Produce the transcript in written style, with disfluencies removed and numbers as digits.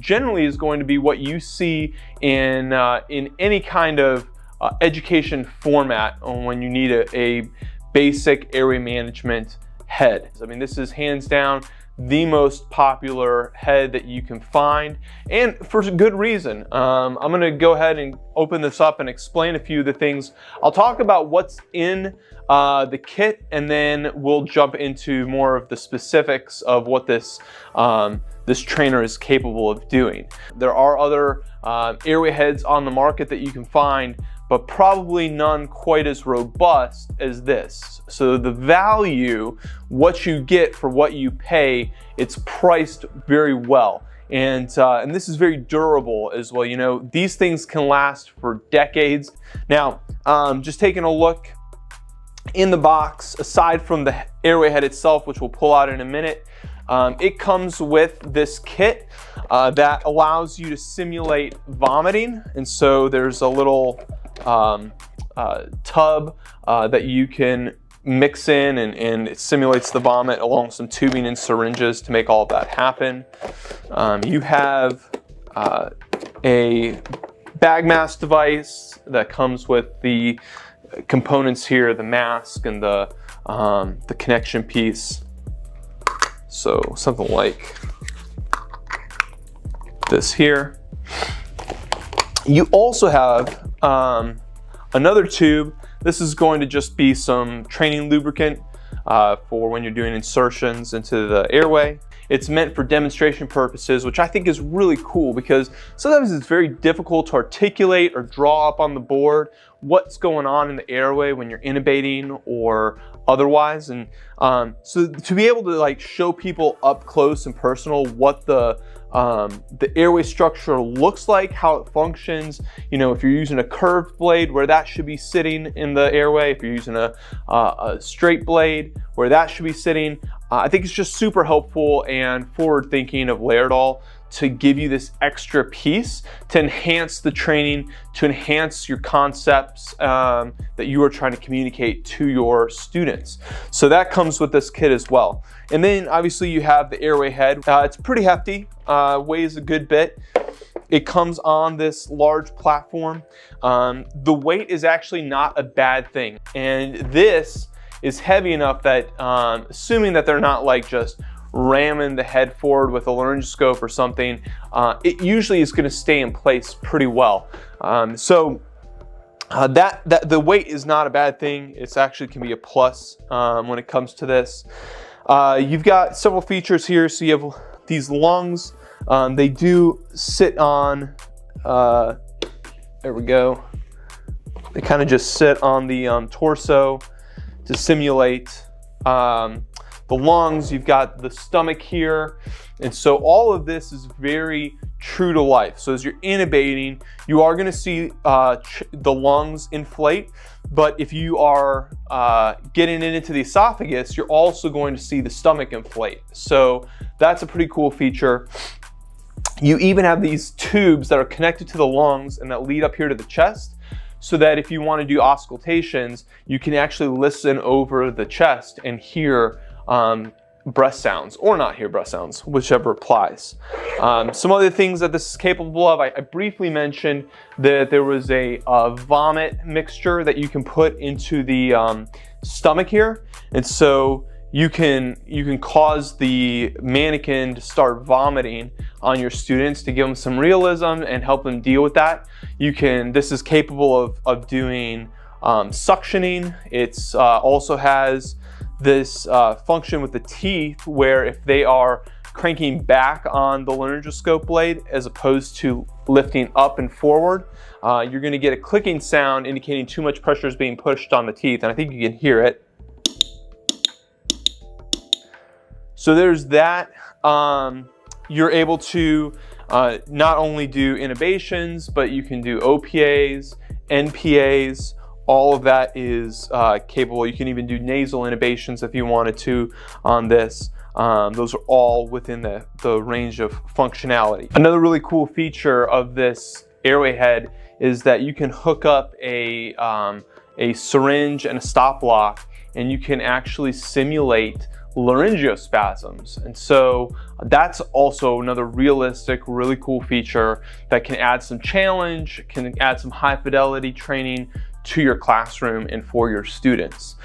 generally is going to be what you see in any kind of education format when you need a basic airway management head. I mean, this is hands down the most popular head that you can find, and for good reason. I'm going to go ahead and open this up and explain a few of the things. I'll talk about what's in the kit, and then we'll jump into more of the specifics of what this this trainer is capable of doing. There are other airway heads on the market that you can find, but probably none quite as robust as this. So the value, what you get for what you pay, it's priced very well. And this is very durable as well. You know, these things can last for decades. Now, just taking a look in the box, aside from the airway head itself, which we'll pull out in a minute, it comes with this kit that allows you to simulate vomiting. And so there's a little tub that you can mix in, and it simulates the vomit along with some tubing and syringes to make all of that happen. You have a bag mask device that comes with the components here, the mask and the connection piece. So something like this here. You also have another tube. This is going to just be some training lubricant for when you're doing insertions into the airway. It's meant for demonstration purposes, which I think is really cool because sometimes it's very difficult to articulate or draw up on the board what's going on in the airway when you're intubating or otherwise. And so to be able to like show people up close and personal what the airway structure looks like, how it functions, you know, if you're using a curved blade, where that should be sitting in the airway, if you're using a straight blade, where that should be sitting. I think it's just super helpful and forward thinking of Laerdal to give you this extra piece to enhance the training, to enhance your concepts that you are trying to communicate to your students. So that comes with this kit as well. And then obviously you have the airway head. It's pretty hefty, weighs a good bit. It comes on this large platform. The weight is actually not a bad thing. And this is heavy enough that, assuming that they're not like just ramming the head forward with a laryngoscope or something, it usually is going to stay in place pretty well. So the weight is not a bad thing. It's actually can be a plus when it comes to this. You've got several features here. So you have these lungs. They do sit on, there we go. They kind of just sit on the torso to simulate the lungs. You've got the stomach here. And so all of this is very true to life. So as you're intubating, you are going to see the lungs inflate. But if you are getting it into the esophagus, you're also going to see the stomach inflate. So that's a pretty cool feature. You even have these tubes that are connected to the lungs and that lead up here to the chest, so that if you want to do auscultations, you can actually listen over the chest and hear breath sounds, or not hear breath sounds, whichever applies. Some other things that this is capable of, I briefly mentioned that there was a vomit mixture that you can put into the stomach here. And so you can cause the mannequin to start vomiting on your students to give them some realism and help them deal with that. This is capable of doing suctioning. It's also has this function with the teeth where if they are cranking back on the laryngoscope blade as opposed to lifting up and forward, you're going to get a clicking sound indicating too much pressure is being pushed on the teeth, and I think you can hear it. So there's that. You're able to not only do intubations, but you can do OPAs, NPAs. All of that is capable. You can even do nasal intubations if you wanted to on this. Those are all within the range of functionality. Another really cool feature of this airway head is that you can hook up a syringe and a stop lock, and you can actually simulate laryngospasms. And so that's also another realistic, really cool feature that can add some challenge, can add some high fidelity training to your classroom and for your students.